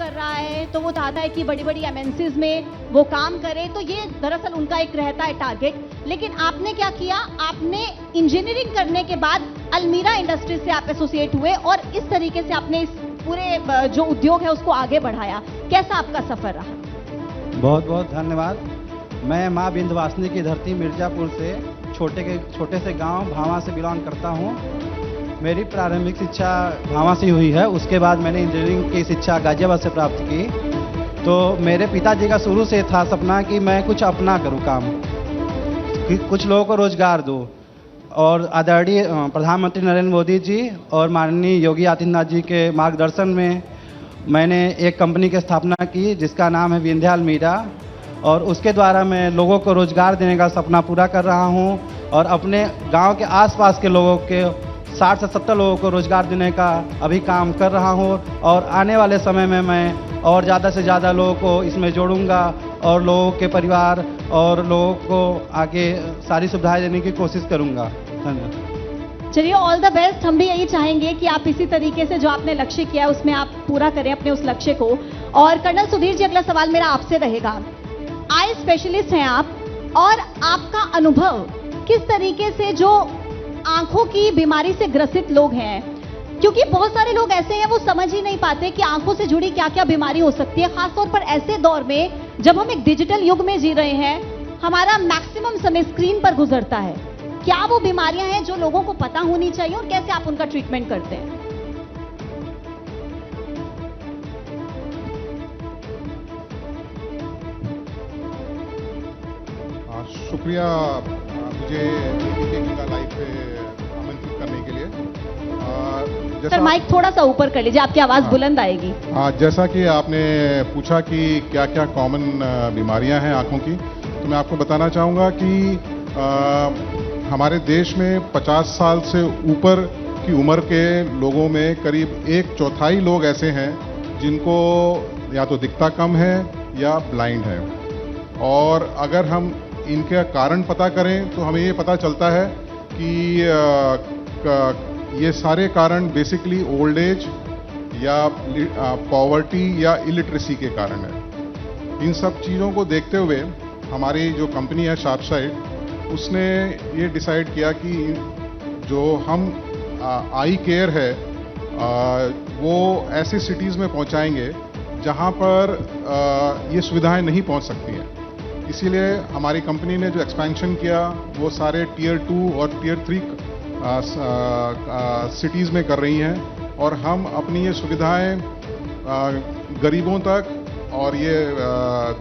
कर रहा है तो वो चाहता है कि बड़ी बड़ी एमएनसीज में वो काम करे, तो ये दरअसल उनका एक रहता है टारगेट। लेकिन आपने क्या किया, आपने इंजीनियरिंग करने के बाद अल्मीरा इंडस्ट्रीज से आप एसोसिएट हुए और इस तरीके से आपने इस पूरे जो उद्योग है उसको आगे बढ़ाया। कैसा आपका सफर रहा? बहुत बहुत धन्यवाद। मैं माँ विंध्यवासिनी की धरती मिर्जापुर से छोटे से गांव भावा से बिलोंग करता हूं। मेरी प्रारंभिक शिक्षा भावा से हुई है। उसके बाद मैंने इंजीनियरिंग की शिक्षा गाजियाबाद से प्राप्त की। तो मेरे पिताजी का शुरू से था सपना कि मैं कुछ अपना करूं काम, कि कुछ लोगों को रोजगार दूं। और आदरणीय प्रधानमंत्री नरेंद्र मोदी जी और माननीय योगी आदित्यनाथ जी के मार्गदर्शन में मैंने एक कंपनी की स्थापना की जिसका नाम है विंध्या अल्मीरा, और उसके द्वारा मैं लोगों को रोजगार देने का सपना पूरा कर रहा हूं और अपने गांव के आसपास के लोगों के 60 से 70 लोगों को रोजगार देने का अभी काम कर रहा हूं। और आने वाले समय में मैं और ज़्यादा से ज़्यादा लोगों को इसमें जोड़ूंगा और लोगों के परिवार और लोगों को आगे सारी सुविधाएं देने की कोशिश करूंगा। धन्यवाद। चलिए, ऑल द बेस्ट। हम भी यही चाहेंगे कि आप इसी तरीके से जो आपने लक्ष्य किया है उसमें आप पूरा करें अपने उस लक्ष्य को। और कर्नल सुधीर जी, अगला सवाल मेरा आपसे रहेगा। आई स्पेशलिस्ट हैं आप, और आपका अनुभव किस तरीके से जो आंखों की बीमारी से ग्रसित लोग हैं, क्योंकि बहुत सारे लोग ऐसे हैं वो समझ ही नहीं पाते कि आंखों से जुड़ी क्या क्या बीमारी हो सकती है, खासतौर पर ऐसे दौर में जब हम एक डिजिटल युग में जी रहे हैं, हमारा मैक्सिमम समय स्क्रीन पर गुजरता है। क्या वो बीमारियां हैं जो लोगों को पता होनी चाहिए और कैसे आप उनका ट्रीटमेंट करते हैं? शुक्रिया मुझे एबीपी गंगा लाइव पे आमंत्रित करने के लिए। सर, माइक थोड़ा सा ऊपर कर लीजिए, आपकी आवाज बुलंद आएगी। जैसा कि आपने पूछा कि क्या क्या कॉमन बीमारियां हैं आंखों की, तो मैं आपको बताना चाहूँगा कि हमारे देश में 50 साल से ऊपर की उम्र के लोगों में करीब 1/4 लोग ऐसे हैं जिनको या तो दिखता कम है या ब्लाइंड है। और अगर हम इनके कारण पता करें तो हमें ये पता चलता है कि ये सारे कारण बेसिकली ओल्ड एज या पॉवर्टी या इलिटरेसी के कारण है। इन सब चीज़ों को देखते हुए हमारी जो कंपनी है शार्पसाइट, उसने ये डिसाइड किया कि जो हम आई केयर है वो ऐसे सिटीज़ में पहुंचाएंगे जहां पर ये सुविधाएं नहीं पहुंच सकती हैं। इसीलिए हमारी कंपनी ने जो एक्सपेंशन किया वो सारे टियर 2 और टियर 3 सिटीज़ में कर रही हैं। और हम अपनी ये सुविधाएं गरीबों तक और ये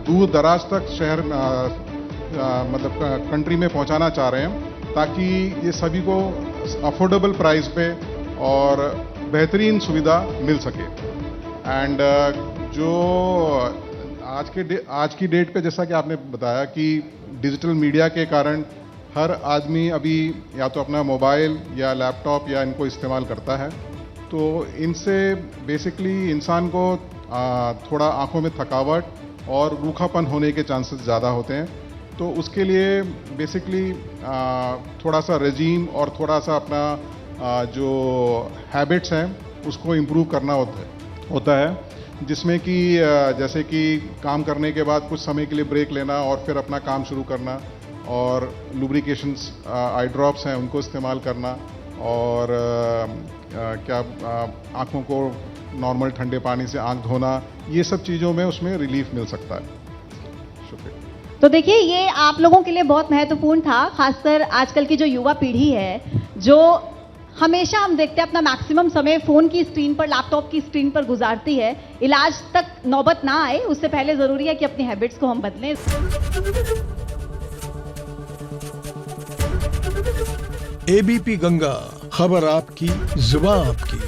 दूर दराज तक शहर मतलब कंट्री में पहुंचाना चाह रहे हैं, ताकि ये सभी को अफोर्डेबल प्राइस पे और बेहतरीन सुविधा मिल सके। एंड जो आज की डेट पे, जैसा कि आपने बताया कि डिजिटल मीडिया के कारण हर आदमी अभी या तो अपना मोबाइल या लैपटॉप या इनको इस्तेमाल करता है, तो इनसे बेसिकली इंसान को थोड़ा आंखों में थकावट और रूखापन होने के चांसेस ज़्यादा होते हैं। तो उसके लिए बेसिकली थोड़ा सा रेजीम और थोड़ा सा अपना जो हैबिट्स हैं उसको इम्प्रूव करना होता है, जिसमें कि जैसे कि काम करने के बाद कुछ समय के लिए ब्रेक लेना और फिर अपना काम शुरू करना, और लुब्रिकेशंस आई ड्रॉप्स हैं उनको इस्तेमाल करना, और आँखों को नॉर्मल ठंडे पानी से आँख धोना, ये सब चीज़ों में उसमें रिलीफ मिल सकता है। शुक्रिया। तो देखिए, ये आप लोगों के लिए बहुत महत्वपूर्ण था, खासकर आजकल की जो युवा पीढ़ी है, जो हमेशा हम देखते हैं अपना मैक्सिमम समय फोन की स्क्रीन पर, लैपटॉप की स्क्रीन पर गुजारती है। इलाज तक नौबत ना आए उससे पहले जरूरी है कि अपनी हैबिट्स को हम बदलें। एबीपी गंगा, खबर आपकी, जुबान आपकी।